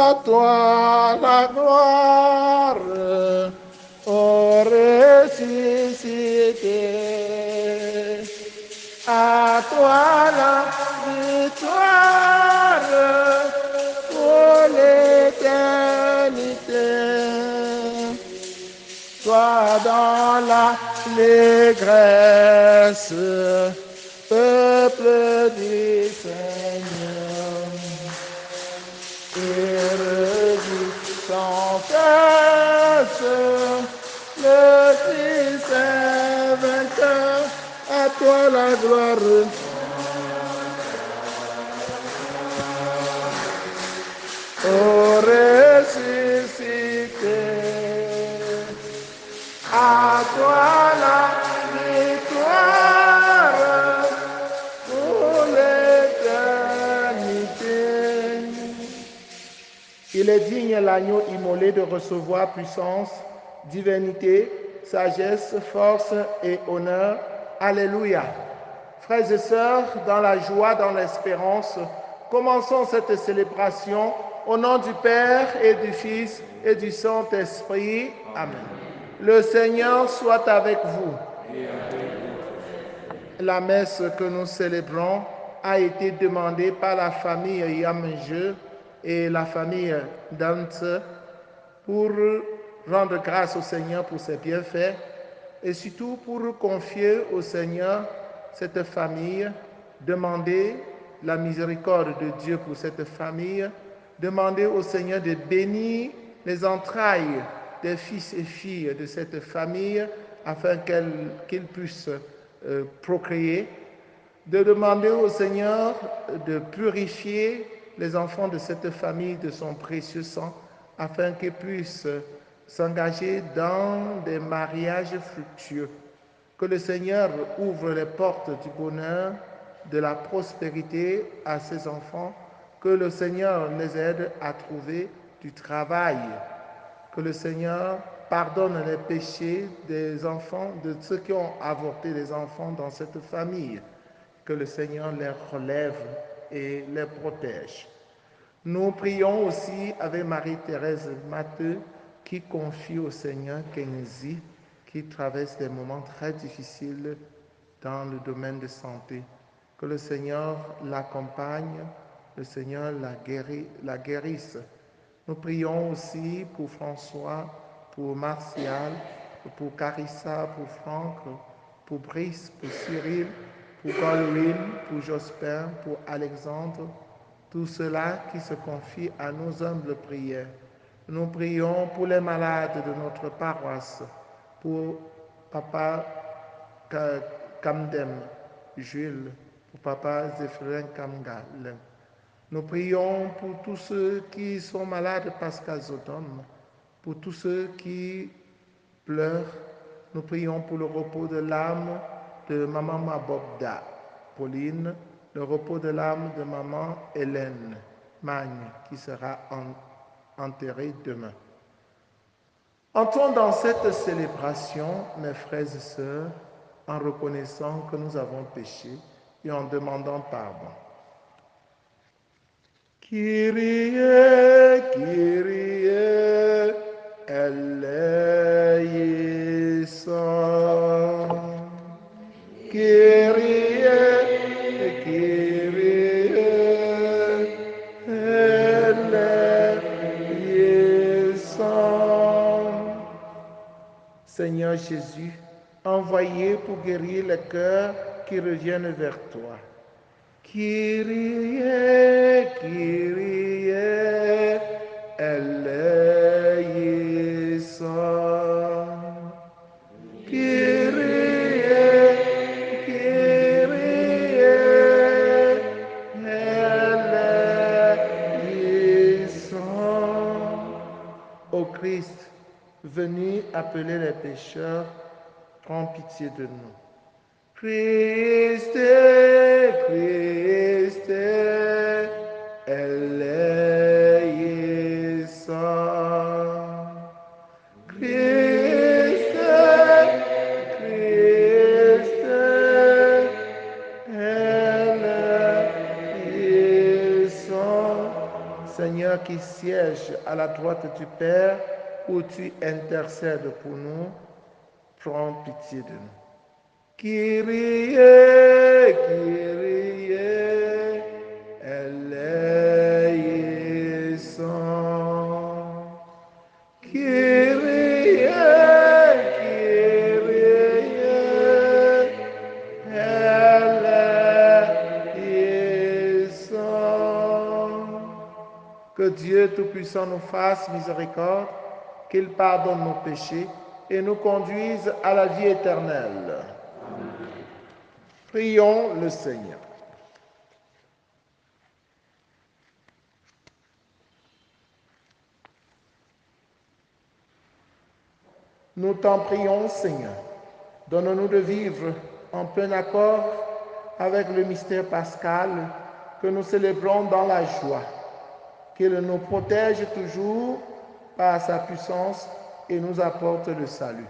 À toi la gloire, ô ressuscité. À toi la victoire pour l'éternité. Toi dans l'allégresse, peuple du Seigneur. Et réjouissant le Fils est vainqueur, à toi la gloire. Ô ressuscité, à toi la victoire pour l'éternité. Il est digne l'agneau immolé de recevoir puissance, divinité, sagesse, force et honneur. Alléluia. Frères et sœurs, dans la joie, dans l'espérance, commençons cette célébration au nom du Père et du Fils et du Saint-Esprit. Amen. Le Seigneur soit avec vous. La messe que nous célébrons a été demandée par la famille Yamje et la famille Dante pour rendre grâce au Seigneur pour ses bienfaits et surtout pour confier au Seigneur cette famille, demander la miséricorde de Dieu pour cette famille, demander au Seigneur de bénir les entrailles des fils et filles de cette famille afin qu'ils puissent procréer, de demander au Seigneur de purifier les enfants de cette famille de son précieux sang afin qu'ils puissent s'engager dans des mariages fructueux. Que le Seigneur ouvre les portes du bonheur, de la prospérité à ses enfants. Que le Seigneur les aide à trouver du travail. Que le Seigneur pardonne les péchés des enfants, de ceux qui ont avorté des enfants dans cette famille. Que le Seigneur les relève et les protège. Nous prions aussi avec Marie-Thérèse Matteux qui confie au Seigneur Kenzie qui traverse des moments très difficiles dans le domaine de santé. Que le Seigneur l'accompagne, le Seigneur la guérisse. Nous prions aussi pour François, pour Martial, pour Carissa, pour Franck, pour Brice, pour Cyril, pour Godwin, pour Jospin, pour Alexandre, tous ceux-là qui se confient à nos humbles prières. Nous prions pour les malades de notre paroisse, pour Papa Kamdem Jules, pour Papa Zéphirin Kamgal. Nous prions pour tous ceux qui sont malades, Pascal Zodom, pour tous ceux qui pleurent. Nous prions pour le repos de l'âme de Maman Mabobda, Pauline, le repos de l'âme de Maman Hélène Magne, qui sera enterrée demain. Entrons dans cette célébration, mes frères et sœurs, en reconnaissant que nous avons péché et en demandant pardon. Kyrie, Kyrie, eleison. Kyrie, Kyrie, eleison. Seigneur Jésus, envoyé pour guérir les cœurs qui reviennent vers toi. Kyrie, Kyrie, eleison. Kyrie, Kyrie, eleison. Ô Christ, venu appeler les pécheurs, prends pitié de nous. Christe, Christe, eleison. Christe, Christe, eleison. Seigneur qui qui siège à la droite du Père, où tu intercèdes pour nous, prends pitié de nous. Kyrie, Kyrie, eleison. Kyrie, Kyrie, eleison. Que Dieu Tout-Puissant nous fasse miséricorde, qu'il pardonne nos péchés et nous conduise à la vie éternelle. Prions le Seigneur. Nous t'en prions, Seigneur. Donne-nous de vivre en plein accord avec le mystère pascal que nous célébrons dans la joie. Qu'il nous protège toujours par sa puissance et nous apporte le salut.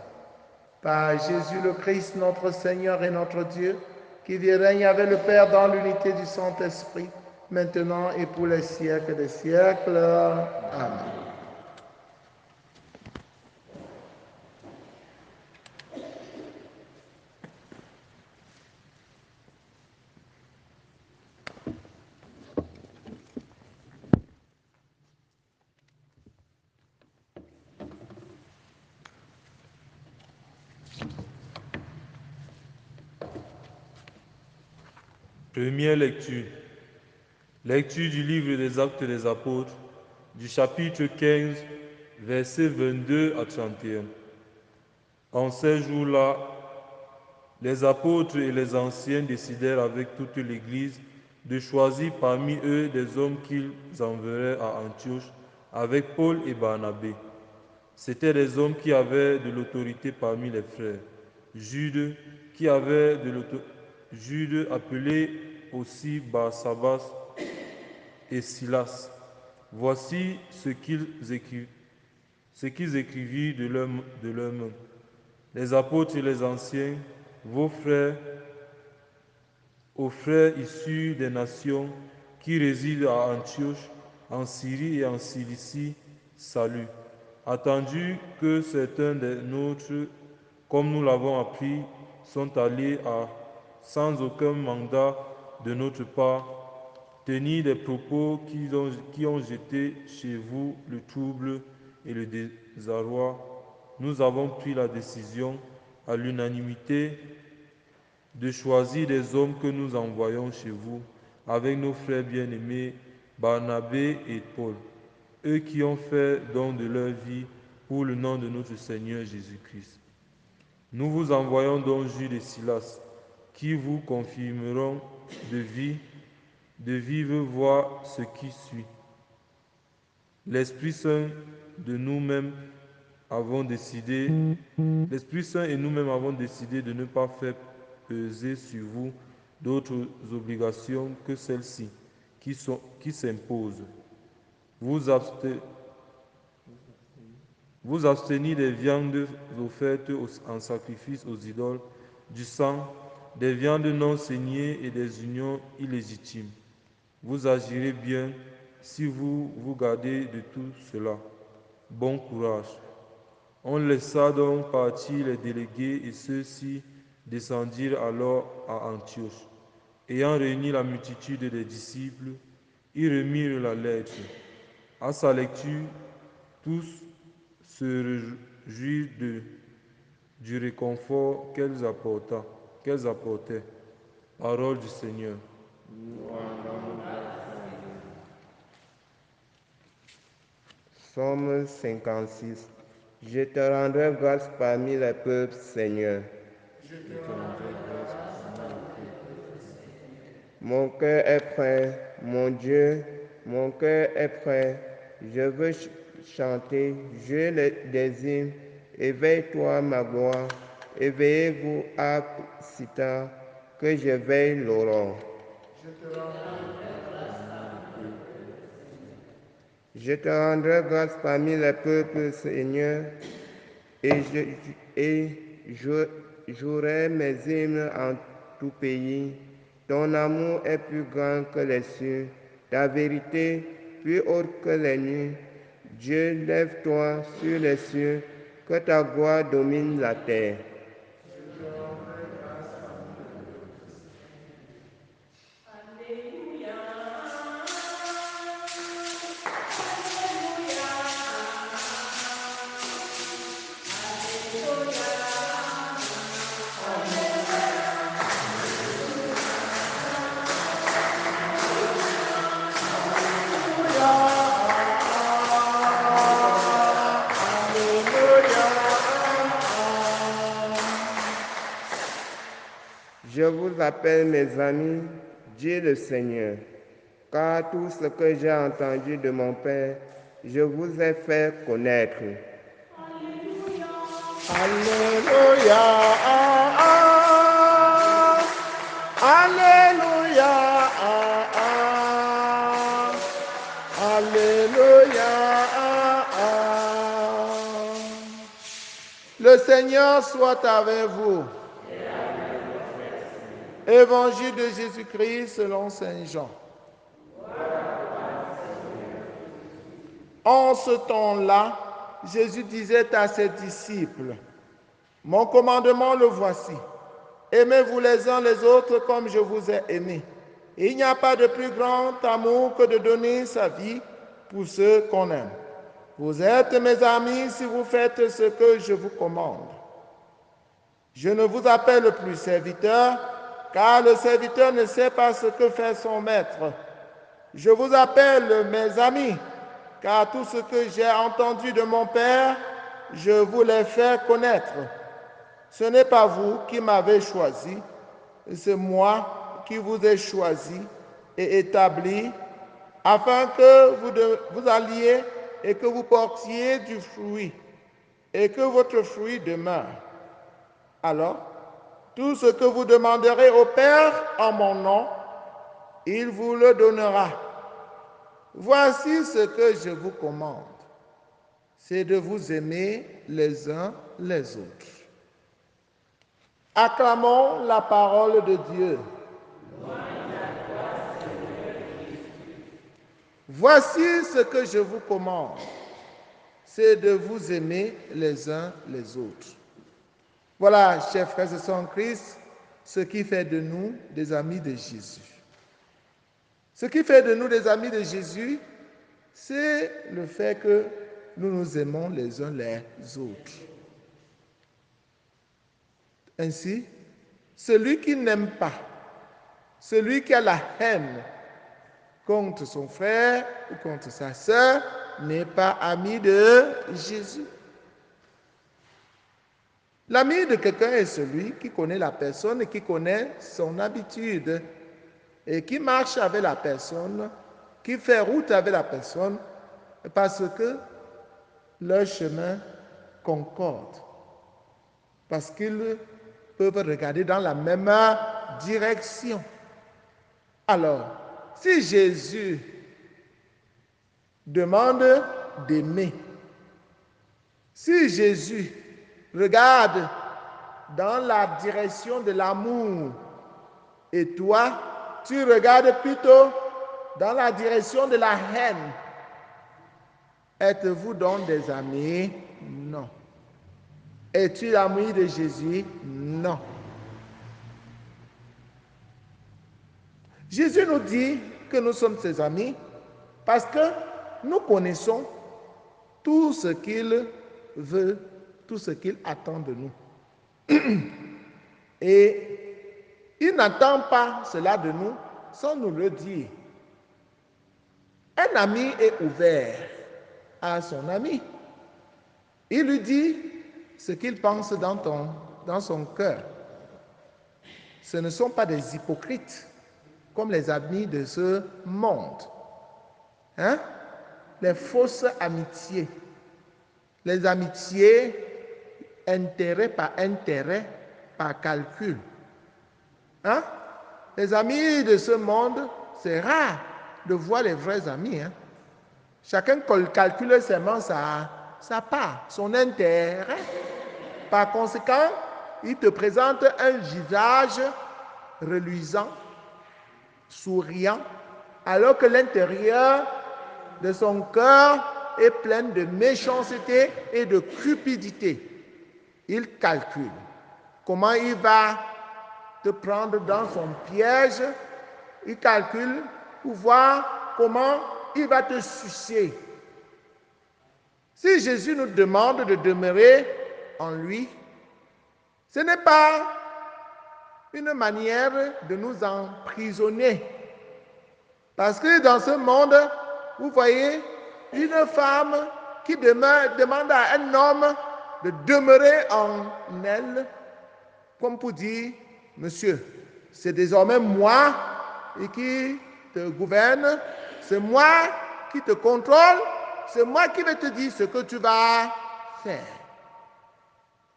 Par Jésus le Christ, notre Seigneur et notre Dieu, qui vit et règne avec le Père dans l'unité du Saint-Esprit, maintenant et pour les siècles des siècles. Amen. Première lecture. Lecture du livre des Actes des Apôtres, du chapitre 15, versets 22 à 31. En ces jours-là, les apôtres et les anciens décidèrent avec toute l'Église de choisir parmi eux des hommes qu'ils enverraient à Antioche avec Paul et Barnabé. C'étaient des hommes qui avaient de l'autorité parmi les frères. Jude, Jude appelé aussi Barsabas et Silas. Voici ce qu'ils écrivirent de leurs mains. Les apôtres et les anciens, vos frères, aux frères issus des nations qui résident à Antioche, en Syrie et en Cilicie, salut. Attendu que certains des nôtres, comme nous l'avons appris, sont allés sans aucun mandat de notre part, tenir des propos qui ont jeté chez vous le trouble et le désarroi, nous avons pris la décision à l'unanimité de choisir des hommes que nous envoyons chez vous avec nos frères bien-aimés Barnabé et Paul, eux qui ont fait don de leur vie pour le nom de notre Seigneur Jésus-Christ. Nous vous envoyons donc Jude et Silas, qui vous confirmeront de vive voix ce qui suit. L'Esprit Saint et nous-mêmes avons décidé de ne pas faire peser sur vous d'autres obligations que celles-ci qui s'imposent. Vous abstenir des viandes offertes en sacrifice aux idoles, du sang, des viandes non saignées et des unions illégitimes. Vous agirez bien si vous vous gardez de tout cela. Bon courage. On laissa donc partir les délégués et ceux-ci descendirent alors à Antioche. Ayant réuni la multitude des disciples, ils remirent la lettre. À sa lecture, tous se réjouirent du réconfort qu'elles apportaient. Parole du Seigneur. Psaume 56. Je te rendrai grâce parmi les peuples, Seigneur. Mon cœur est prêt, mon Dieu, mon cœur est prêt. Je veux chanter, je le désire. Éveille-toi, ma gloire. Éveillez-vous, harpe, sitar, que je veille l'aurore. Je te rendrai grâce parmi les peuples, Seigneur, et je jouerai mes hymnes en tout pays. Ton amour est plus grand que les cieux, ta vérité plus haute que les nuits. Dieu, lève-toi sur les cieux, que ta gloire domine la terre. Je vous appelle mes amis, dit le Seigneur, car tout ce que j'ai entendu de mon Père, je vous ai fait connaître. Alléluia. Alléluia. Alléluia. Le Seigneur soit avec vous. Évangile de Jésus-Christ selon Saint Jean. En ce temps-là, Jésus disait à ses disciples, « Mon commandement le voici. Aimez-vous les uns les autres comme je vous ai aimés. Il n'y a pas de plus grand amour que de donner sa vie pour ceux qu'on aime. Vous êtes mes amis si vous faites ce que je vous commande. Je ne vous appelle plus serviteur, car le serviteur ne sait pas ce que fait son maître. Je vous appelle mes amis, car tout ce que j'ai entendu de mon Père, je vous l'ai fait connaître. Ce n'est pas vous qui m'avez choisi, c'est moi qui vous ai choisi et établi, afin que vous alliez et que vous portiez du fruit, et que votre fruit demeure. Alors, tout ce que vous demanderez au Père en mon nom, il vous le donnera. Voici ce que je vous commande, c'est de vous aimer les uns les autres. Acclamons la parole de Dieu. Voici ce que je vous commande, c'est de vous aimer les uns les autres. Voilà, chers frères et sœurs en Christ, ce qui fait de nous des amis de Jésus. Ce qui fait de nous des amis de Jésus, c'est le fait que nous nous aimons les uns les autres. Ainsi, celui qui n'aime pas, celui qui a la haine contre son frère ou contre sa sœur, n'est pas ami de Jésus. L'ami de quelqu'un est celui qui connaît la personne et qui connaît son habitude et qui marche avec la personne, qui fait route avec la personne parce que leur chemin concorde, parce qu'ils peuvent regarder dans la même direction. Alors, si Jésus demande d'aimer, si Jésus regarde dans la direction de l'amour et toi, tu regardes plutôt dans la direction de la haine, êtes-vous donc des amis? Non. Es-tu l'ami de Jésus? Non. Jésus nous dit que nous sommes ses amis parce que nous connaissons tout ce qu'il veut, tout ce qu'il attend de nous. Et il n'attend pas cela de nous sans nous le dire. Un ami est ouvert à son ami. Il lui dit ce qu'il pense dans son cœur. Ce ne sont pas des hypocrites comme les amis de ce monde. Les fausses amitiés. Les amitiés intérêt par intérêt, par calcul. Les amis de ce monde, c'est rare de voir les vrais amis. Chacun calcule seulement sa part, son intérêt. Par conséquent, il te présente un visage reluisant, souriant, alors que l'intérieur de son cœur est pleine de méchanceté et de cupidité. Il calcule comment il va te prendre dans son piège. Il calcule pour voir comment il va te sucer. Si Jésus nous demande de demeurer en lui, ce n'est pas une manière de nous emprisonner. Parce que dans ce monde, vous voyez, une femme qui demande à un homme de demeurer en elle, comme pour dire, monsieur, c'est désormais moi qui te gouverne, c'est moi qui te contrôle, c'est moi qui vais te dire ce que tu vas faire.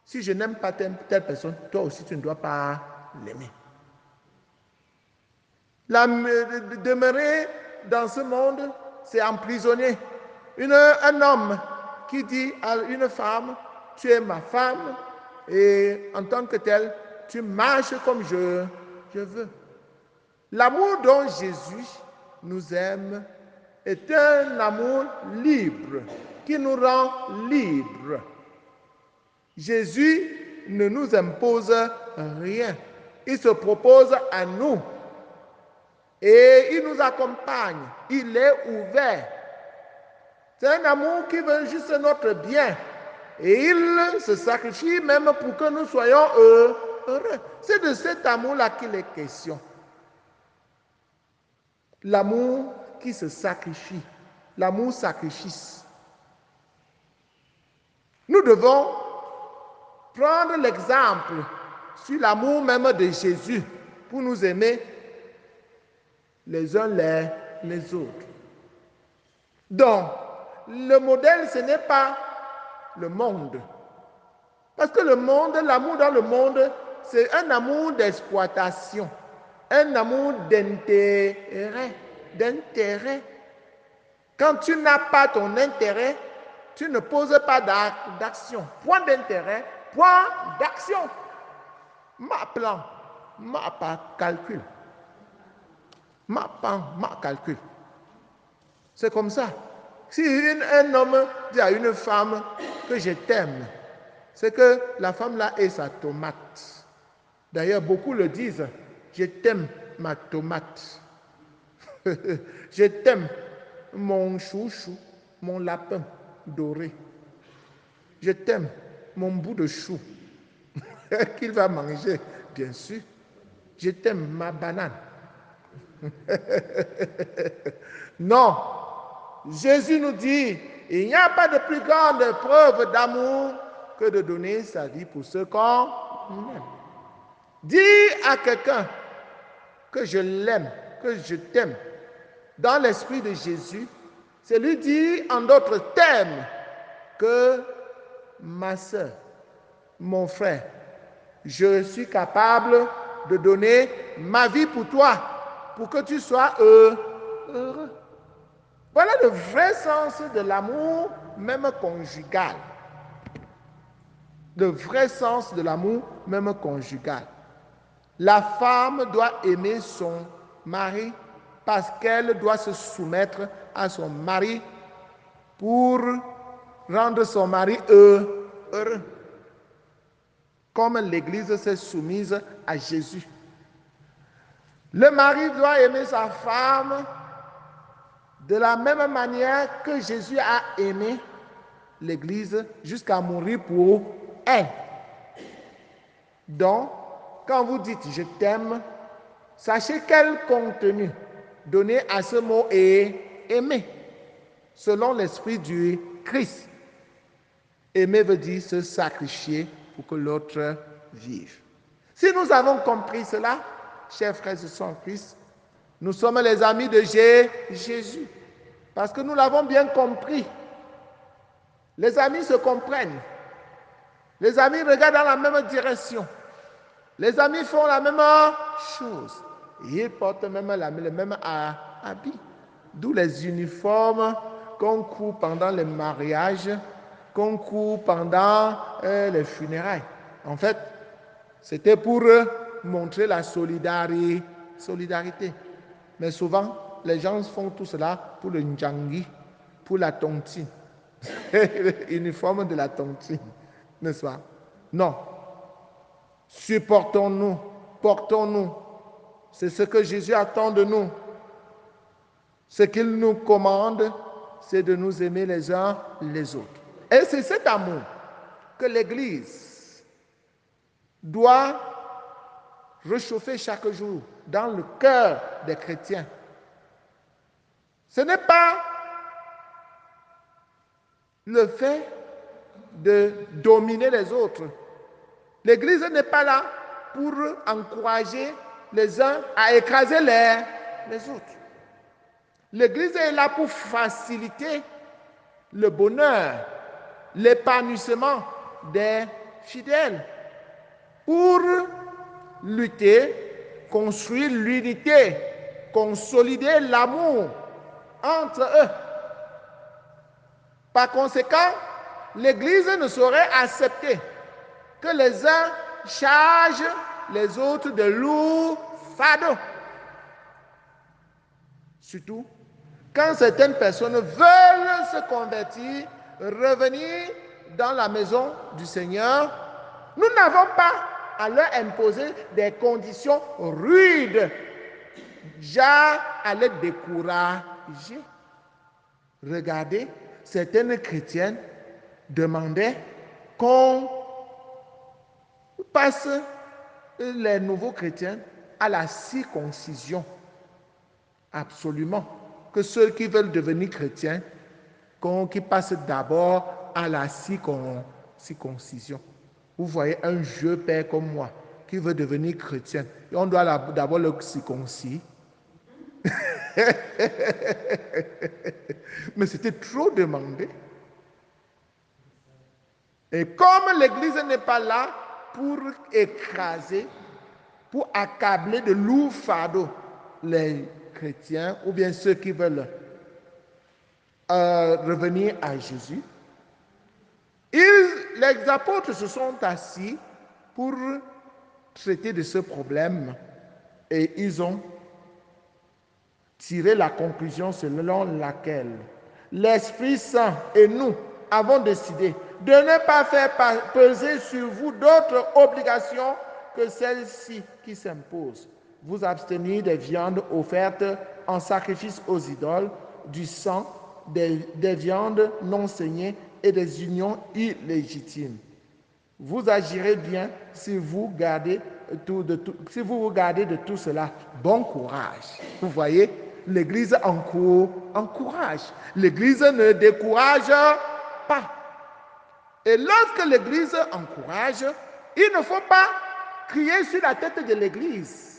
Si je n'aime pas telle personne, toi aussi tu ne dois pas l'aimer. Demeurer dans ce monde, c'est emprisonner. Un homme qui dit à une femme, tu es ma femme, et en tant que tel, tu marches comme je veux. L'amour dont Jésus nous aime est un amour libre, qui nous rend libres. Jésus ne nous impose rien. Il se propose à nous. Et il nous accompagne. Il est ouvert. C'est un amour qui veut juste notre bien. Et il se sacrifie même pour que nous soyons heureux. C'est de cet amour-là qu'il est question. L'amour qui se sacrifie. L'amour sacrifice. Nous devons prendre l'exemple sur l'amour même de Jésus pour nous aimer les uns les autres. Donc, le modèle, ce n'est pas le monde. Parce que le monde, l'amour dans le monde, c'est un amour d'exploitation, un amour d'intérêt. Quand tu n'as pas ton intérêt, tu ne poses pas d'action. Point d'intérêt, point d'action. Ma plan, ma calcul. Ma calcul. C'est comme ça. Si un homme dit à une femme que je t'aime, c'est que la femme là est sa tomate. D'ailleurs, beaucoup le disent, je t'aime ma tomate. Je t'aime mon chouchou, mon lapin doré. Je t'aime mon bout de chou qu'il va manger, bien sûr. Je t'aime ma banane. Non, Jésus nous dit, il n'y a pas de plus grande preuve d'amour que de donner sa vie pour ceux qu'on aime. Dire à quelqu'un que je l'aime, que je t'aime, dans l'esprit de Jésus, c'est lui dire en d'autres termes que ma soeur, mon frère, je suis capable de donner ma vie pour toi, pour que tu sois heureux. Voilà le vrai sens de l'amour, même conjugal. Le vrai sens de l'amour, même conjugal. La femme doit aimer son mari parce qu'elle doit se soumettre à son mari pour rendre son mari heureux. Comme l'Église s'est soumise à Jésus. Le mari doit aimer sa femme de la même manière que Jésus a aimé l'Église jusqu'à mourir pour elle. Donc, quand vous dites « je t'aime », sachez quel contenu donner à ce mot est « aimer », selon l'esprit du Christ. Aimer veut dire se sacrifier pour que l'autre vive. Si nous avons compris cela, chers frères et sœurs en Christ, nous sommes les amis de Jésus. Parce que nous l'avons bien compris. Les amis se comprennent. Les amis regardent dans la même direction. Les amis font la même chose. Ils portent même le même habit. D'où les uniformes qu'on coud pendant les mariages, qu'on coud pendant les funérailles. En fait, c'était pour montrer la solidarité. Mais souvent, les gens font tout cela pour le njangui, pour la tontine. L'uniforme de la tontine, n'est-ce pas? Non. Supportons-nous, portons-nous. C'est ce que Jésus attend de nous. Ce qu'il nous commande, c'est de nous aimer les uns les autres. Et c'est cet amour que l'Église doit réchauffer chaque jour dans le cœur des chrétiens. Ce n'est pas le fait de dominer les autres. L'Église n'est pas là pour encourager les uns à écraser les autres. L'Église est là pour faciliter le bonheur, l'épanouissement des fidèles, pour lutter, construire l'unité, consolider l'amour entre eux. Par conséquent, l'Église ne saurait accepter que les uns chargent les autres de lourds fardeaux. Surtout quand certaines personnes veulent se convertir, revenir dans la maison du Seigneur, nous n'avons pas à leur imposer des conditions rudes, genre à les décourager. Regardez, certaines chrétiennes demandaient qu'on passe les nouveaux chrétiens à la circoncision. Absolument. Que ceux qui veulent devenir chrétiens, qui passent d'abord à la circoncision. Vous voyez un vieux père comme moi qui veut devenir chrétien. Et on doit d'abord le circoncire. Mais c'était trop demandé. Et comme l'Église n'est pas là pour écraser, pour accabler de lourds fardeaux les chrétiens ou bien ceux qui veulent revenir à Jésus, les apôtres se sont assis pour traiter de ce problème et ils ont tiré la conclusion selon laquelle l'Esprit Saint et nous avons décidé de ne pas faire peser sur vous d'autres obligations que celles-ci qui s'imposent. Vous abstenir des viandes offertes en sacrifice aux idoles, du sang, des viandes non saignées et des unions illégitimes. Vous agirez bien si vous vous gardez de tout cela. Bon courage. Vous voyez, l'Église encourage. L'Église ne décourage pas. Et lorsque l'Église encourage, il ne faut pas crier sur la tête de l'Église.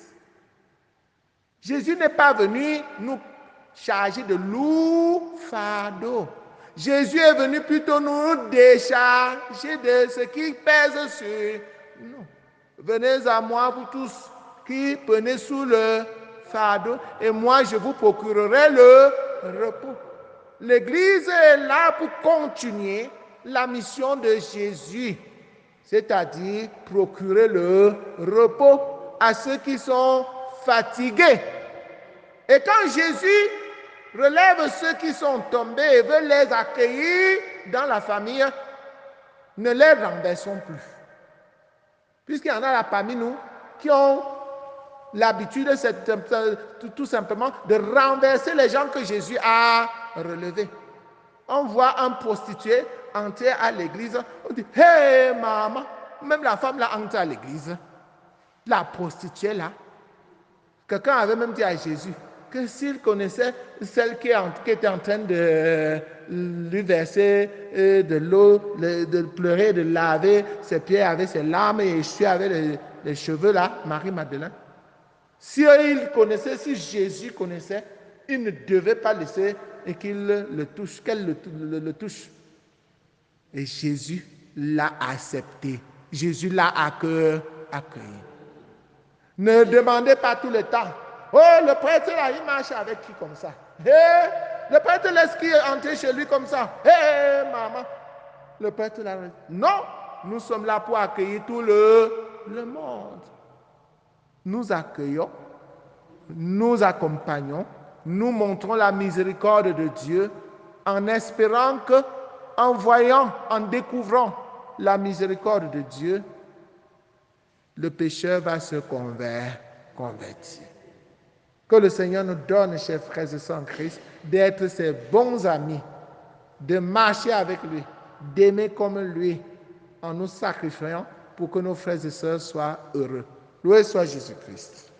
Jésus n'est pas venu nous charger de lourds fardeaux. Jésus est venu plutôt nous décharger de ce qui pèse sur nous. Venez à moi, vous tous qui prenez sous le fardeau, et moi je vous procurerai le repos. L'Église est là pour continuer la mission de Jésus, c'est-à-dire procurer le repos à ceux qui sont fatigués. Et quand Jésus relève ceux qui sont tombés et veut les accueillir dans la famille, ne les renversons plus. Puisqu'il y en a là parmi nous qui ont l'habitude tout simplement de renverser les gens que Jésus a relevés. On voit un prostitué entrer à l'église, on dit « Hey maman !» Même la femme là entre à l'église. La prostituée là. Quelqu'un avait même dit à Jésus que s'il connaissait celle qui était en train de lui verser de l'eau, de pleurer, de laver ses pieds avec ses larmes et essuyer avec les cheveux là, Marie-Madeleine. Si Jésus connaissait, il ne devait pas laisser et qu'il le touche, qu'elle le touche. Et Jésus l'a accepté. Jésus l'a accueilli. Ne demandez pas tout le temps. Oh, le prêtre là, il marche avec qui comme ça? Hey, le prêtre laisse qui entrer chez lui comme ça? Hey, maman. Le prêtre là, non, nous sommes là pour accueillir tout le monde. Nous accueillons, nous accompagnons, nous montrons la miséricorde de Dieu en espérant que, en voyant, en découvrant la miséricorde de Dieu, le pécheur va se convertir. Que le Seigneur nous donne, chers frères et sœurs en Christ, d'être ses bons amis, de marcher avec lui, d'aimer comme lui, en nous sacrifiant pour que nos frères et sœurs soient heureux. Loué soit Jésus-Christ.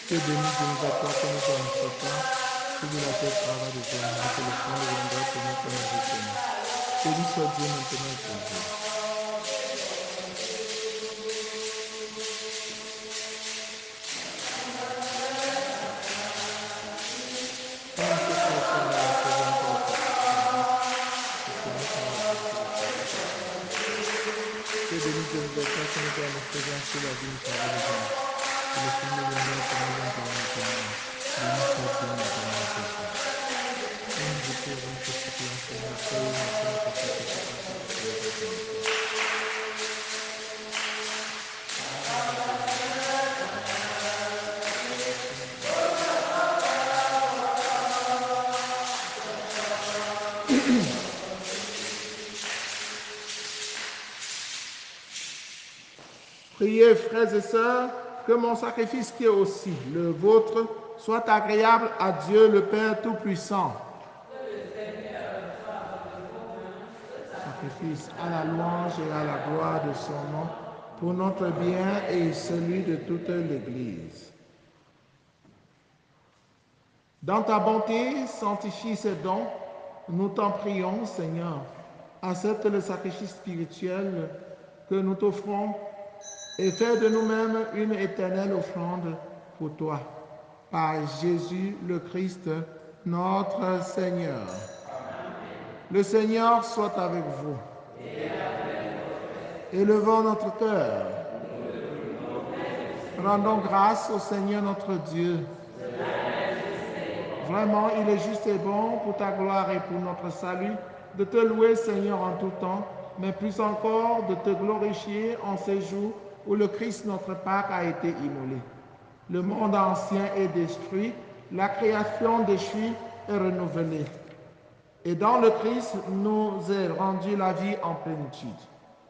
Que béni Dieu nous accorde que nous sommes certains, que de la terre travail de Dieu, que le fond deviendra pour nous comme un éternel. Béni soit Dieu maintenant et toujours. Que béni Dieu nous accorde que nous sommes certains, que la vie nous travail de Dieu. Que le fond deviendra pour nous comme un éternel. Béni soit Dieu maintenant et toujours. Nous vous prions que ce qui est enseigné, que nous sommes Priez, frères et sœurs, que mon sacrifice qui est aussi le vôtre soit agréable à Dieu le Père Tout-Puissant. Sacrifice à la louange et à la gloire de son nom, pour notre bien et celui de toute l'Église. Dans ta bonté, sanctifie ces dons, nous t'en prions, Seigneur. Accepte le sacrifice spirituel que nous t'offrons et fais de nous-mêmes une éternelle offrande pour toi. Par Jésus le Christ, notre Seigneur. Le Seigneur soit avec vous. Élevons notre cœur. Rendons grâce au Seigneur notre Dieu. Vraiment, il est juste et bon pour ta gloire et pour notre salut de te louer, Seigneur, en tout temps, mais plus encore de te glorifier en ces jours où le Christ, notre Pâque, a été immolé. Le monde ancien est détruit, la création déchue est renouvelée. Et dans le Christ nous est rendue la vie en plénitude.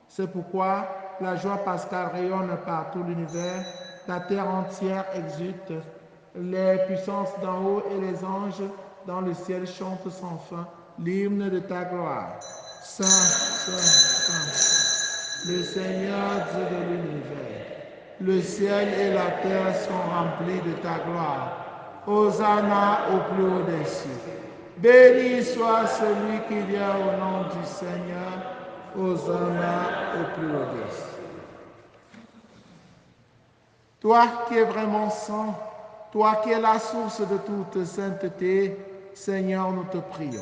C'est pourquoi la joie pascale rayonne par tout l'univers, la terre entière exulte, les puissances d'en haut et les anges dans le ciel chantent sans fin l'hymne de ta gloire. Saint, Saint, Saint, Saint, le Seigneur Dieu de l'univers. Le ciel et la terre sont remplis de ta gloire. Hosanna au plus haut des cieux. Béni soit celui qui vient au nom du Seigneur. Hosanna au plus haut des cieux. Toi qui es vraiment saint, toi qui es la source de toute sainteté, Seigneur, nous te prions.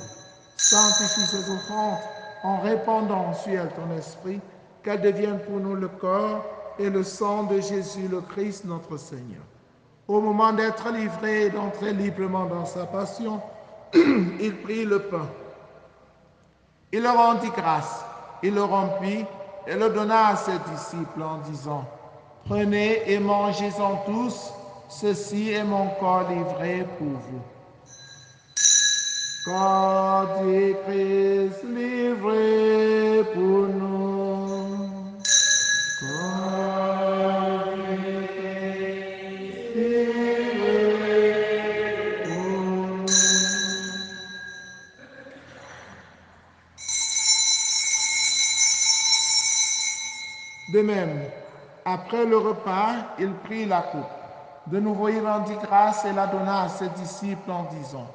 Sanctifie ces offrandes en répandant sur elles ton esprit, qu'elles deviennent pour nous le corps et le sang de Jésus le Christ, notre Seigneur. Au moment d'être livré et d'entrer librement dans sa passion, il prit le pain. Il leur rendit grâce, il le rompit et le donna à ses disciples en disant: Prenez et mangez-en tous, ceci est mon corps livré pour vous. Corps du Christ livré pour nous. Corps du Christ livré pour nous. De même, après le repas, il prit la coupe. De nouveau, il rendit grâce et la donna à ses disciples en disant,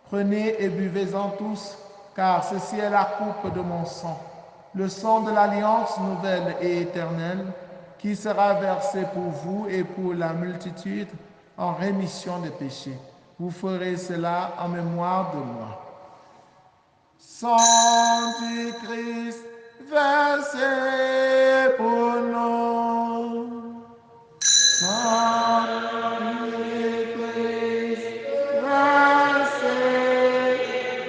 prenez et buvez-en tous, car ceci est la coupe de mon sang, le sang de l'alliance nouvelle et éternelle, qui sera versé pour vous et pour la multitude en rémission des péchés. Vous ferez cela en mémoire de moi. Sang du Christ versé pour nous. Sang du Christ versé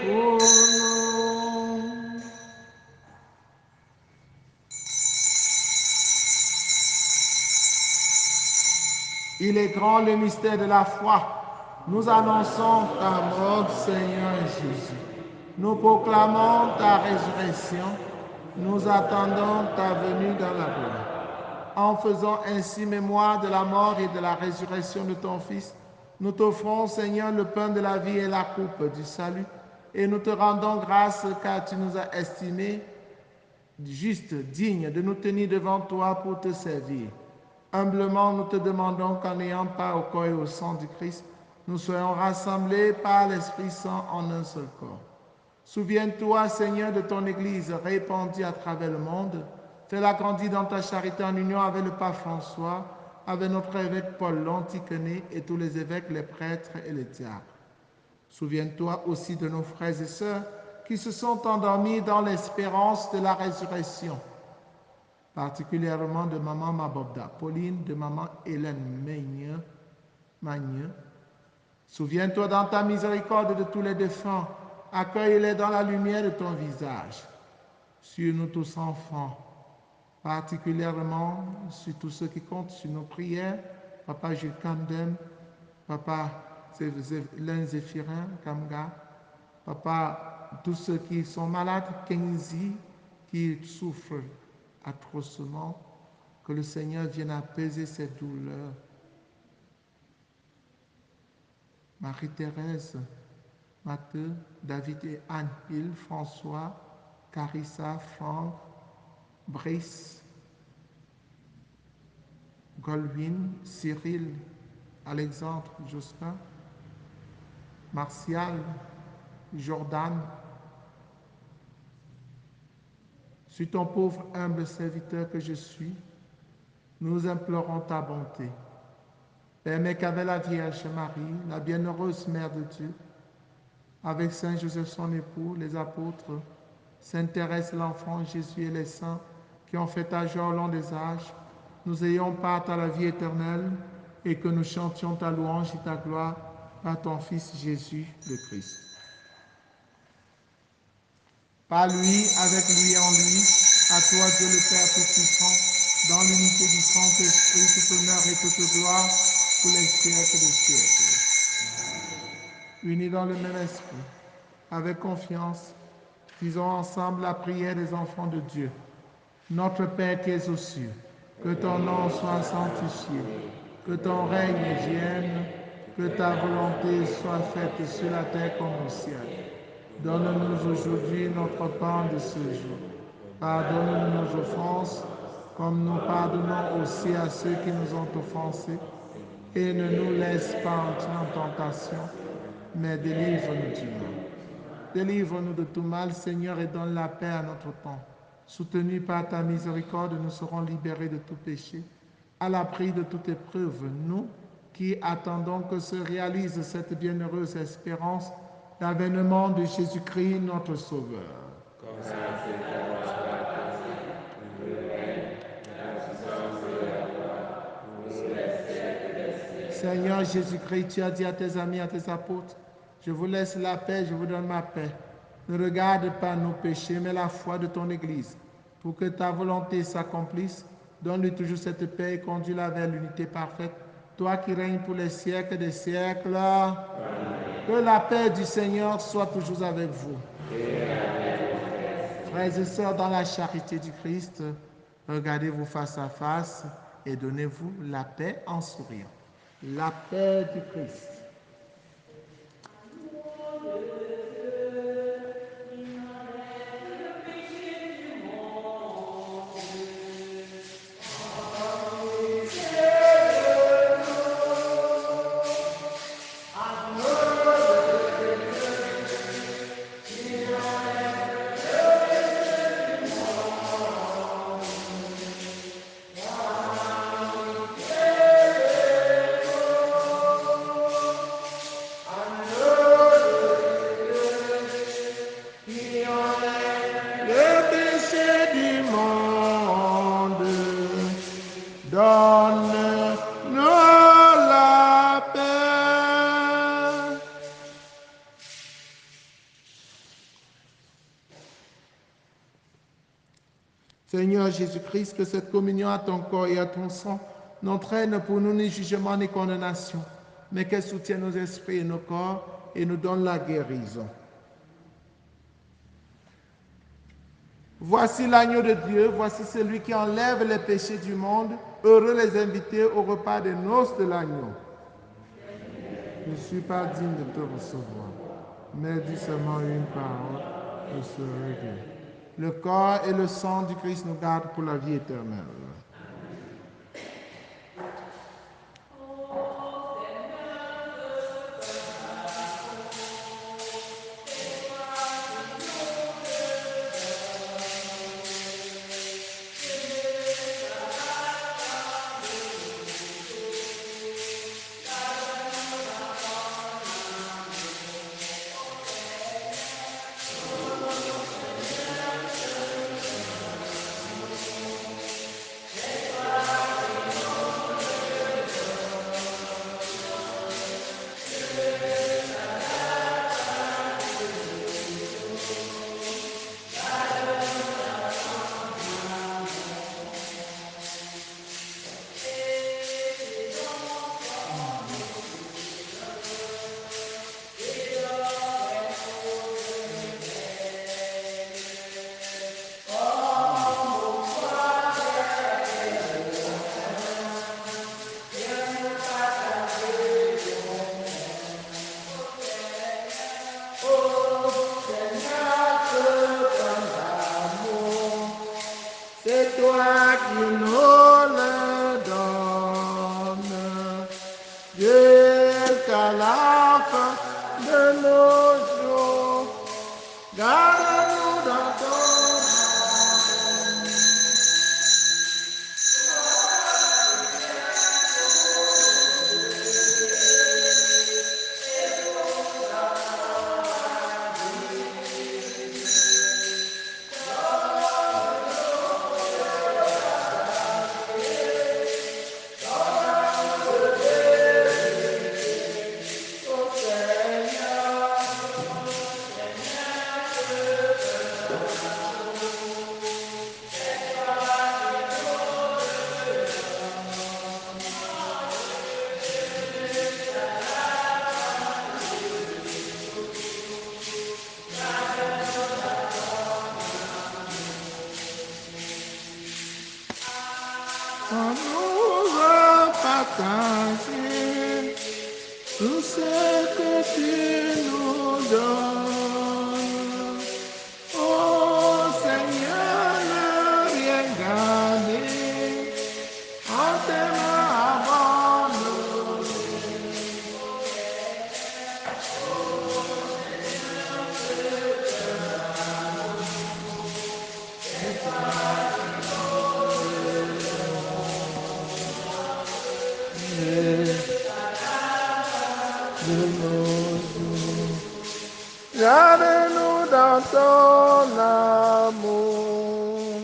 pour nous. Il est grand le mystère de la foi. Nous annonçons ta mort, Seigneur Jésus. Nous proclamons ta résurrection. Nous attendons ta venue dans la gloire. En faisant ainsi mémoire de la mort et de la résurrection de ton Fils, nous t'offrons, Seigneur, le pain de la vie et la coupe du salut. Et nous te rendons grâce car tu nous as estimés justes, dignes de nous tenir devant toi pour te servir. Humblement, nous te demandons qu'en n'ayant pas au corps et au sang du Christ, nous soyons rassemblés par l'Esprit Saint en un seul corps. Souviens-toi, Seigneur, de ton Église répandue à travers le monde. Fais-la grandir dans ta charité en union avec le pape François, avec notre évêque Paul l'Antiquené et tous les évêques, les prêtres et les diacres. Souviens-toi aussi de nos frères et sœurs qui se sont endormis dans l'espérance de la résurrection, particulièrement de maman Mabobda, Pauline, de maman Hélène Magneux. Souviens-toi dans ta miséricorde de tous les défunts, accueille-les dans la lumière de ton visage. Sur nous tous enfants, particulièrement sur tous ceux qui comptent sur nos prières, Papa Jules Camden, Papa Len Zéphirin Kamga, Papa, tous ceux qui sont malades, Kenzi, qui souffrent atrocement, que le Seigneur vienne apaiser ces douleurs. Marie-Thérèse, Matthieu, David et Anne Hill, François, Carissa, Franck, Brice, Goldwyn, Cyril, Alexandre, Jospin, Martial, Jordan. Sur ton pauvre, humble serviteur que je suis, nous implorons ta bonté. Permets qu'avec la Vierge Marie, la bienheureuse Mère de Dieu, avec Saint Joseph son époux, les apôtres, Sainte Thérèse l'enfant Jésus et les saints qui ont fait ta joie au long des âges, nous ayons part à la vie éternelle et que nous chantions ta louange et ta gloire par ton Fils Jésus le Christ. Par lui, avec lui et en lui, à toi Dieu le Père Tout-Puissant, dans l'unité du Saint-Esprit, tout honneur et toute gloire pour les siècles des siècles. Unis dans le même esprit, avec confiance, disons ensemble la prière des enfants de Dieu. Notre Père qui es aux cieux, que ton nom soit sanctifié, que ton règne vienne, que ta volonté soit faite sur la terre comme au ciel. Donne-nous aujourd'hui notre pain de ce jour. Pardonne-nous nos offenses, comme nous pardonnons aussi à ceux qui nous ont offensés. Et ne nous laisse pas entrer en tentation, mais délivre-nous du mal. Délivre-nous de tout mal, Seigneur, et donne la paix à notre temps. Soutenus par ta miséricorde, nous serons libérés de tout péché, à l'abri de toute épreuve, nous qui attendons que se réalise cette bienheureuse espérance, l'avènement de Jésus-Christ, notre Sauveur. Seigneur Jésus-Christ, tu as dit à tes amis, à tes apôtres, je vous laisse la paix, je vous donne ma paix. Ne regarde pas nos péchés, mais la foi de ton Église. Pour que ta volonté s'accomplisse, donne-lui toujours cette paix et conduis-la vers l'unité parfaite. Toi qui règnes pour les siècles des siècles, que la paix du Seigneur soit toujours avec vous. Frères et sœurs, dans la charité du Christ, regardez-vous face à face et donnez-vous la paix en souriant. La paix du Christ. Donne-nous la paix. Seigneur Jésus-Christ, que cette communion à ton corps et à ton sang n'entraîne pour nous ni jugement ni condamnation, mais qu'elle soutienne nos esprits et nos corps et nous donne la guérison. Voici l'agneau de Dieu, voici celui qui enlève les péchés du monde. Heureux les invités au repas des noces de l'agneau. Je ne suis pas digne de te recevoir, mais dis seulement une parole, je serai guéri. Le corps et le sang du Christ nous gardent pour la vie éternelle. C'est toi qui nous le donnes, jusqu'à la fin de nos jours. Garde-nous dans ton partager tout ce que tu nous donnes. Oh Seigneur, ne rien garder en tes mains abandonnées. Garde-nous dans ton amour.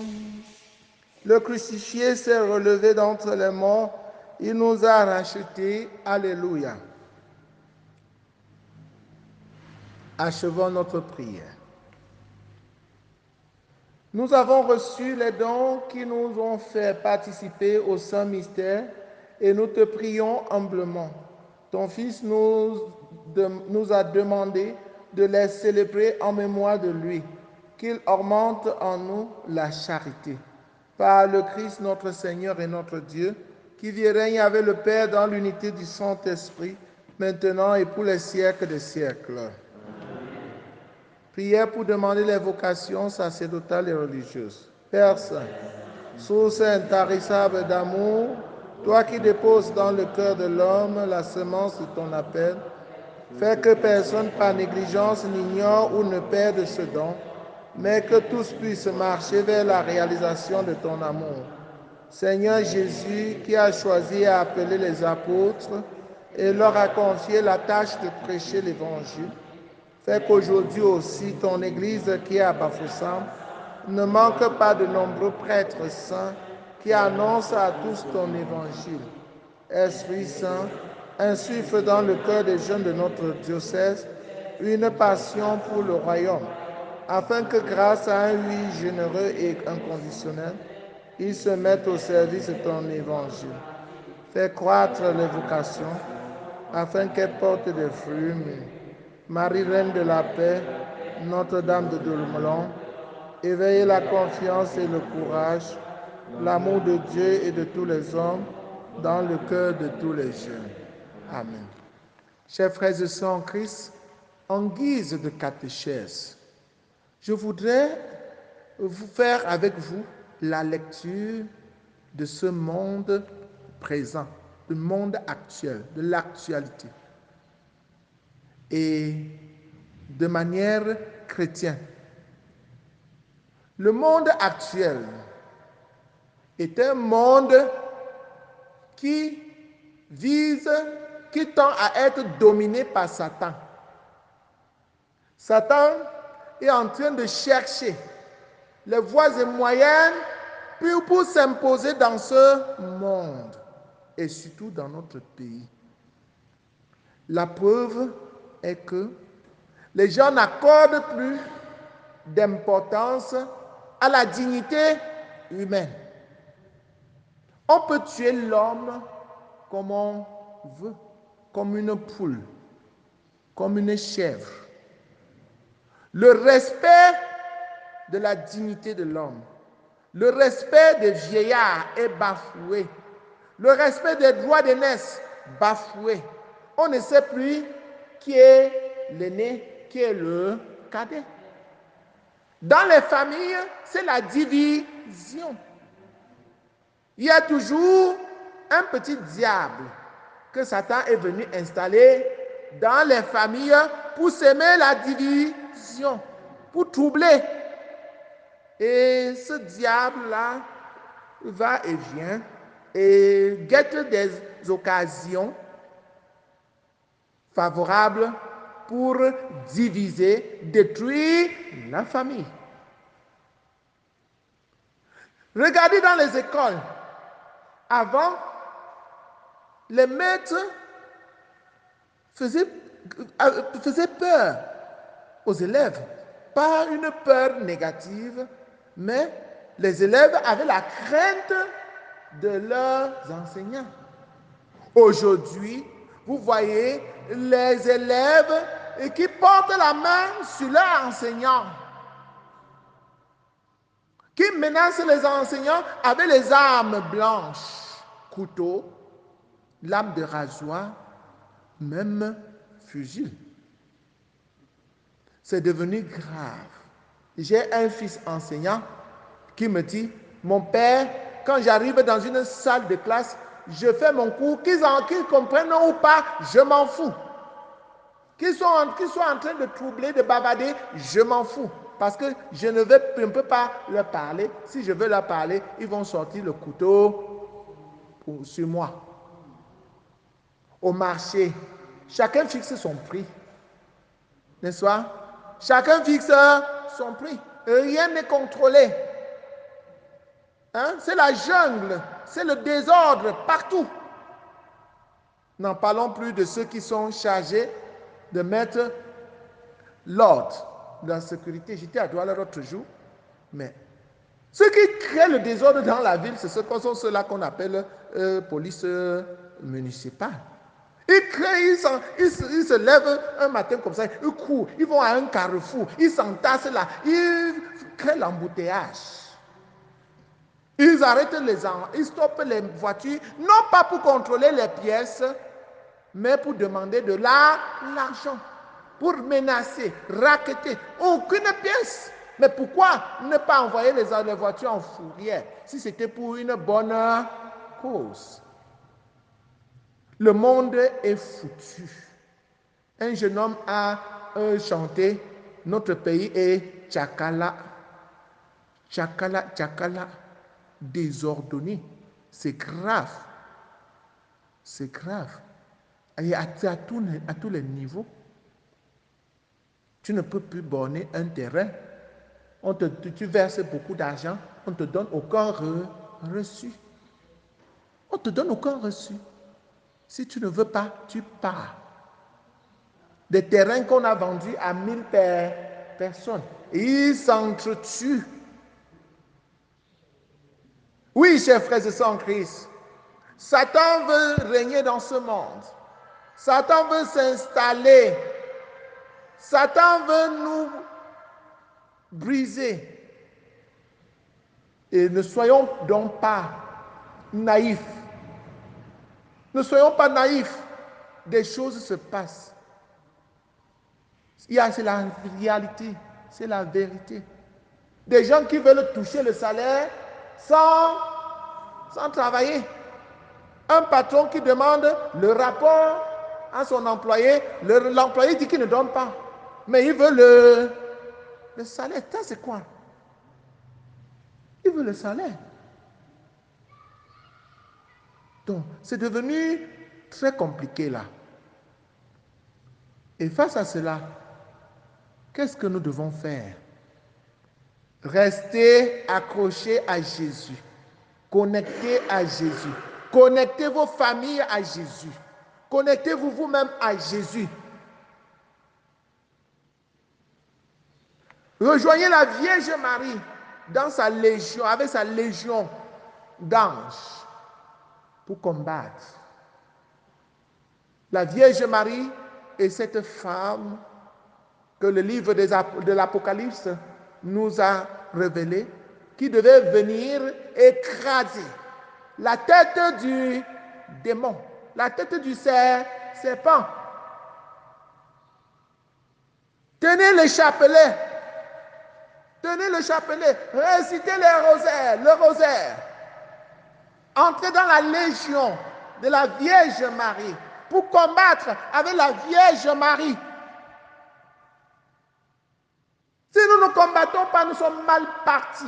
Le crucifié s'est relevé d'entre les morts. Il nous a rachetés. Alléluia. Achevons notre prière. Nous avons reçu les dons qui nous ont fait participer au saint mystère et nous te prions humblement. Ton Fils nous a demandé de les célébrer en mémoire de lui, qu'il augmente en nous la charité. Par le Christ notre Seigneur et notre Dieu, qui vit et règne avec le Père dans l'unité du Saint-Esprit, maintenant et pour les siècles des siècles. Prière pour demander les vocations sacerdotales et religieuses. Père Saint, source intarissable d'amour, toi qui déposes dans le cœur de l'homme la semence de ton appel, fais que personne par négligence n'ignore ou ne perde ce don, mais que tous puissent marcher vers la réalisation de ton amour. Seigneur Jésus, qui a choisi et appelé les apôtres et leur a confié la tâche de prêcher l'Évangile, fais qu'aujourd'hui aussi ton Église qui est à Bafoussam ne manque pas de nombreux prêtres saints qui annonce à tous ton évangile. Esprit Saint, insuffle dans le cœur des jeunes de notre diocèse une passion pour le royaume, afin que grâce à un oui généreux et inconditionnel, ils se mettent au service de ton évangile. Fais croître les vocations, afin qu'elles portent des fruits. Marie, Reine de la paix, Notre-Dame de Dolmelon, éveillez la confiance et le courage, l'amour de Dieu et de tous les hommes dans le cœur de tous les jeunes. Amen. Chers frères et sœurs en Christ, en guise de catéchèse, je voudrais vous faire avec vous la lecture de ce monde présent, du monde actuel, de l'actualité. Et de manière chrétienne. Le monde actuel est un monde qui tend à être dominé par Satan. Satan est en train de chercher les voies et moyens pour s'imposer dans ce monde et surtout dans notre pays. La preuve est que les gens n'accordent plus d'importance à la dignité humaine. On peut tuer l'homme comme on veut, comme une poule, comme une chèvre. Le respect de la dignité de l'homme, le respect des vieillards est bafoué. Le respect des droits d'aînesse, bafoué. On ne sait plus qui est l'aîné, qui est le cadet. Dans les familles, c'est la division. Il y a toujours un petit diable que Satan est venu installer dans les familles pour semer la division, pour troubler. Et ce diable-là va et vient et guette des occasions favorables pour diviser, détruire la famille. Regardez dans les écoles. Avant, les maîtres faisaient peur aux élèves. Pas une peur négative, mais les élèves avaient la crainte de leurs enseignants. Aujourd'hui, vous voyez les élèves qui portent la main sur leurs enseignants, qui menacent les enseignants avec les armes blanches, couteau, lame de rasoir, même fusil. C'est devenu grave. J'ai un fils enseignant qui me dit, mon père, quand j'arrive dans une salle de classe, je fais mon cours, qu'ils comprennent ou pas, je m'en fous. Qu'ils soient en train de troubler, de bavarder, je m'en fous. Parce que je ne peux pas leur parler. Si je veux leur parler, ils vont sortir le couteau sur moi. Au marché, chacun fixe son prix. N'est-ce pas? Chacun fixe son prix. Rien n'est contrôlé. C'est la jungle, c'est le désordre partout. N'en parlons plus de ceux qui sont chargés de mettre l'ordre, la sécurité. J'étais à Douala l'autre jour, mais ceux qui créent le désordre dans la ville, ce sont ceux-là qu'on appelle police municipale. Ils se lèvent un matin comme ça, ils courent, ils vont à un carrefour, ils s'entassent là, ils créent l'embouteillage. Ils arrêtent ils stoppent les voitures, non pas pour contrôler les pièces, mais pour demander de l'argent, pour menacer, racketter. Aucune pièce. Mais pourquoi ne pas envoyer les voitures en fourrière si c'était pour une bonne cause? Le monde est foutu. Un jeune homme a chanté, notre pays est tchakala. Tchakala, tchakala, désordonné. C'est grave. C'est grave. Et à tous les niveaux. Tu ne peux plus borner un terrain. Tu verses beaucoup d'argent, on ne te donne aucun reçu. On ne te donne aucun reçu. Si tu ne veux pas, tu pars. Des terrains qu'on a vendus à 1000 personnes. Et ils s'entretuent. Oui, chers frères et sœurs en Christ, Satan veut régner dans ce monde. Satan veut s'installer. Satan veut nous briser. Et ne soyons donc pas naïfs. Ne soyons pas naïfs. Des choses se passent. C'est la réalité, c'est la vérité. Des gens qui veulent toucher le salaire sans travailler. Un patron qui demande le rapport à son employé, l'employé dit qu'il ne donne pas. Mais il veut le salaire. Ça, c'est quoi? Il veut le salaire. Donc, c'est devenu très compliqué là. Et face à cela, qu'est-ce que nous devons faire? Restez accrochés à Jésus. Connectez à Jésus. Connectez vos familles à Jésus. Connectez-vous vous-même à Jésus. Rejoignez la Vierge Marie dans sa légion, avec sa légion d'anges pour combattre. La Vierge Marie est cette femme que le livre de l'Apocalypse nous a révélé, qui devait venir écraser la tête du démon, la tête du serpent. Tenez le chapelet, récitez le rosaire. Entrez dans la légion de la Vierge Marie pour combattre avec la Vierge Marie. Si nous ne combattons pas, nous sommes mal partis.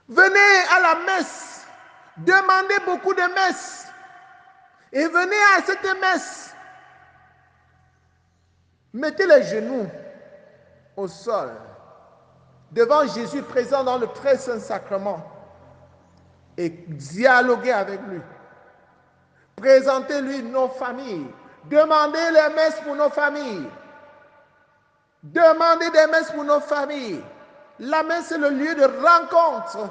Venez à la messe, demandez beaucoup de messes et venez à cette messe. Mettez les genoux au sol devant Jésus présent dans le très saint sacrement et dialoguez avec lui. Présentez-lui nos familles. Demandez les messes pour nos familles. Demandez des messes pour nos familles. La messe est le lieu de rencontre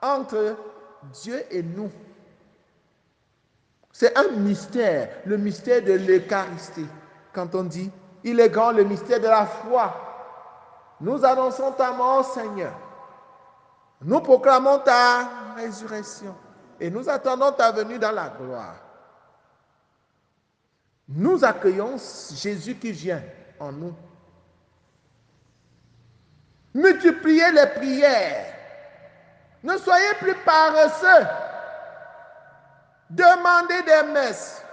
entre Dieu et nous. C'est un mystère, le mystère de l'Eucharistie. Quand on dit, il est grand le mystère de la foi. Nous annonçons ta mort, Seigneur. Nous proclamons ta résurrection. Et nous attendons ta venue dans la gloire. Nous accueillons Jésus qui vient en nous. Multipliez les prières. Ne soyez plus paresseux. Demandez des messes.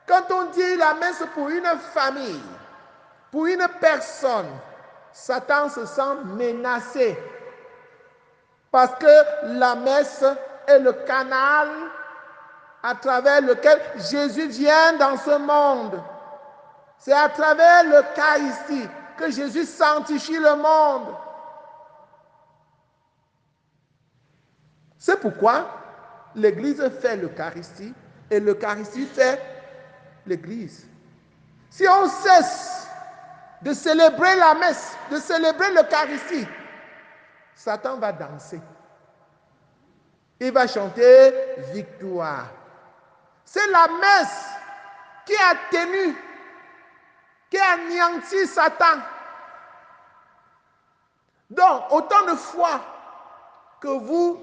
Quand on dit la messe pour une famille, pour une personne, Satan se sent menacé. Parce que la messe est le canal à travers lequel Jésus vient dans ce monde. C'est à travers l'Eucharistie que Jésus sanctifie le monde. C'est pourquoi l'Église fait l'Eucharistie et l'Eucharistie fait l'Église. Si on cesse de célébrer la messe, de célébrer l'Eucharistie, Satan va danser. Il va chanter victoire. C'est la messe qui a tenu, qui a anéanti Satan. Donc, autant de fois que vous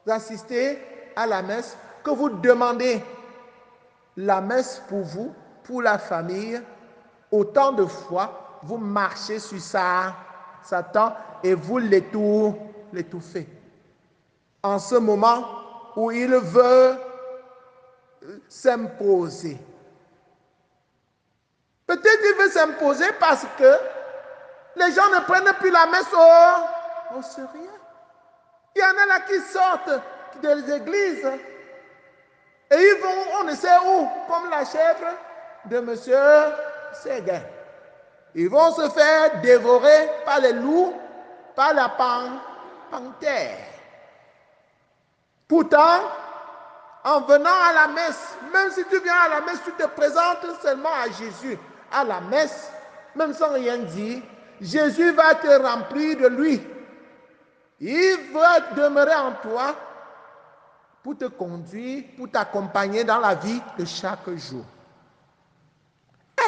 assistez à la messe, que vous demandez la messe pour vous, pour la famille, autant de fois vous marchez sur Satan et vous l'étouffez. En ce moment où il veut s'imposer. Peut-être qu'il veut s'imposer parce que les gens ne prennent plus la messe au sérieux. Il y en a là qui sortent des églises et ils vont, on ne sait où, comme la chèvre de M. Séguin. Ils vont se faire dévorer par les loups par la panthère. Pourtant, en venant à la messe, même si tu viens à la messe, tu te présentes seulement à Jésus. À la messe, même sans rien dire, Jésus va te remplir de lui. Il va demeurer en toi pour te conduire, pour t'accompagner dans la vie de chaque jour.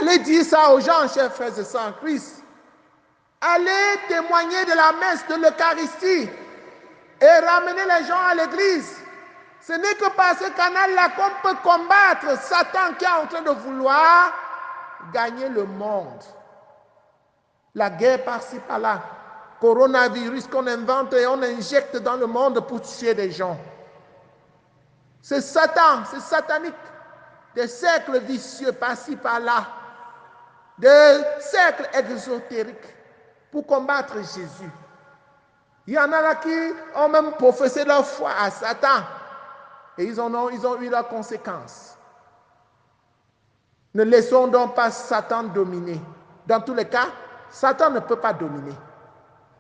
Allez dire ça aux gens, chers frères et sœurs en Christ. Allez témoigner de la messe, de l'Eucharistie et ramener les gens à l'église. Ce n'est que par ce canal-là qu'on peut combattre Satan qui est en train de vouloir gagner le monde. La guerre par-ci, par-là. Coronavirus qu'on invente et on injecte dans le monde pour tuer des gens. C'est Satan, c'est satanique. Des cercles vicieux par-ci, par-là. Des cercles exotériques pour combattre Jésus. Il y en a là qui ont même professé leur foi à Satan. Et ils ont eu leurs conséquences. Ne laissons donc pas Satan dominer. Dans tous les cas, Satan ne peut pas dominer.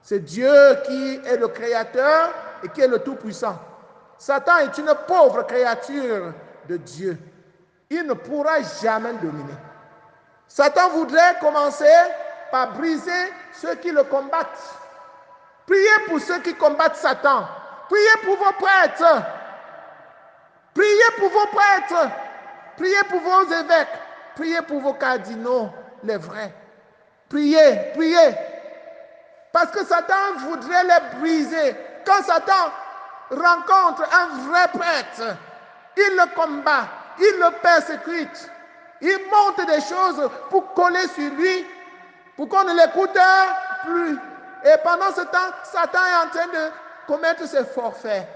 C'est Dieu qui est le Créateur et qui est le Tout-Puissant. Satan est une pauvre créature de Dieu. Il ne pourra jamais dominer. Satan voudrait commencer par briser ceux qui le combattent. Priez pour ceux qui combattent Satan. Priez pour vos prêtres. Priez pour vos prêtres. Priez pour vos évêques. Priez pour vos cardinaux, les vrais. Priez, priez. Parce que Satan voudrait les briser. Quand Satan rencontre un vrai prêtre, il le combat, il le persécute. Il monte des choses pour coller sur lui, pour qu'on ne l'écoute plus. Et pendant ce temps, Satan est en train de commettre ses forfaits.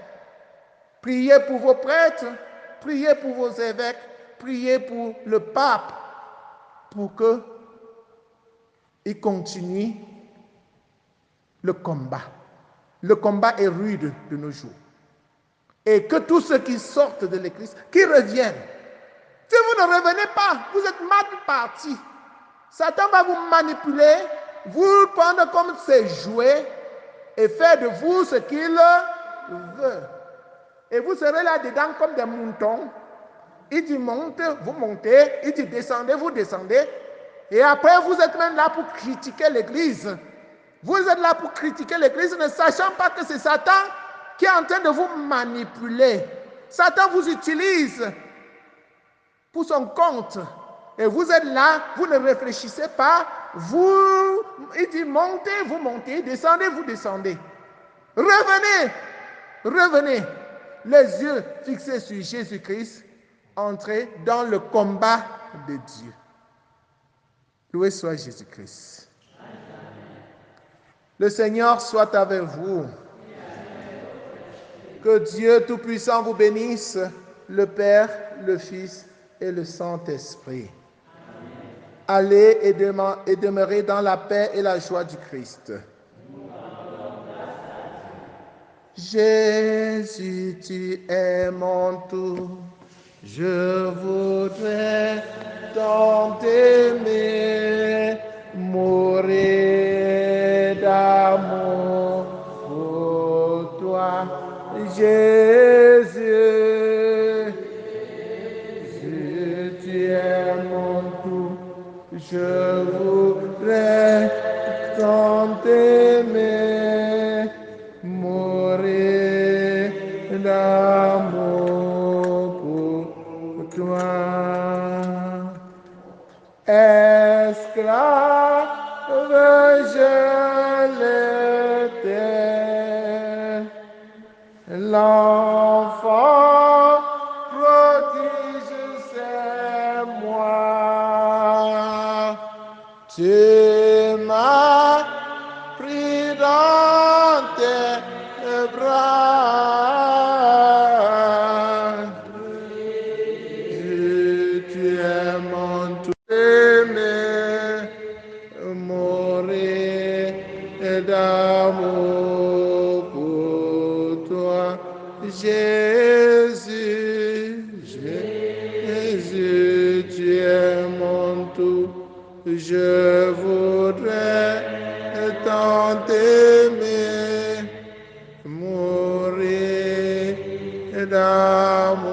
Priez pour vos prêtres, priez pour vos évêques, priez pour le pape, pour qu'il continue le combat. Le combat est rude de nos jours. Et que tous ceux qui sortent de l'église, qui reviennent. Si vous ne revenez pas, vous êtes mal partis. Satan va vous manipuler, vous prendre comme ses jouets et faire de vous ce qu'il veut. Et vous serez là-dedans comme des moutons. Il dit monte, vous montez. Il dit descendez, vous descendez. Et après, vous êtes même là pour critiquer l'église. Vous êtes là pour critiquer l'église, ne sachant pas que c'est Satan qui est en train de vous manipuler. Satan vous utilise pour son compte. Et vous êtes là, vous ne réfléchissez pas. Il dit montez, vous montez. Descendez, vous descendez. Revenez, revenez. Les yeux fixés sur Jésus-Christ, entrez dans le combat de Dieu. Loué soit Jésus-Christ. Le Seigneur soit avec vous. Que Dieu Tout-Puissant vous bénisse, le Père, le Fils et le Saint-Esprit. Allez et demeurez dans la paix et la joie du Christ. Jésus, tu es mon tout. Je voudrais tant t'aimer, mourir d'amour pour toi. Jésus, tu es mon tout. Je voudrais tant t'aimer, mourir d'amour pour toi. Esclave, je l'étais, l'enfant prodige, c'est moi. Tu m'as pris dans tes bras. Tu es mon tout-aimé, mourir d'amour pour toi. Jésus, Jésus, tu es mon tout. Je voudrais tant t'aimer. d'amour.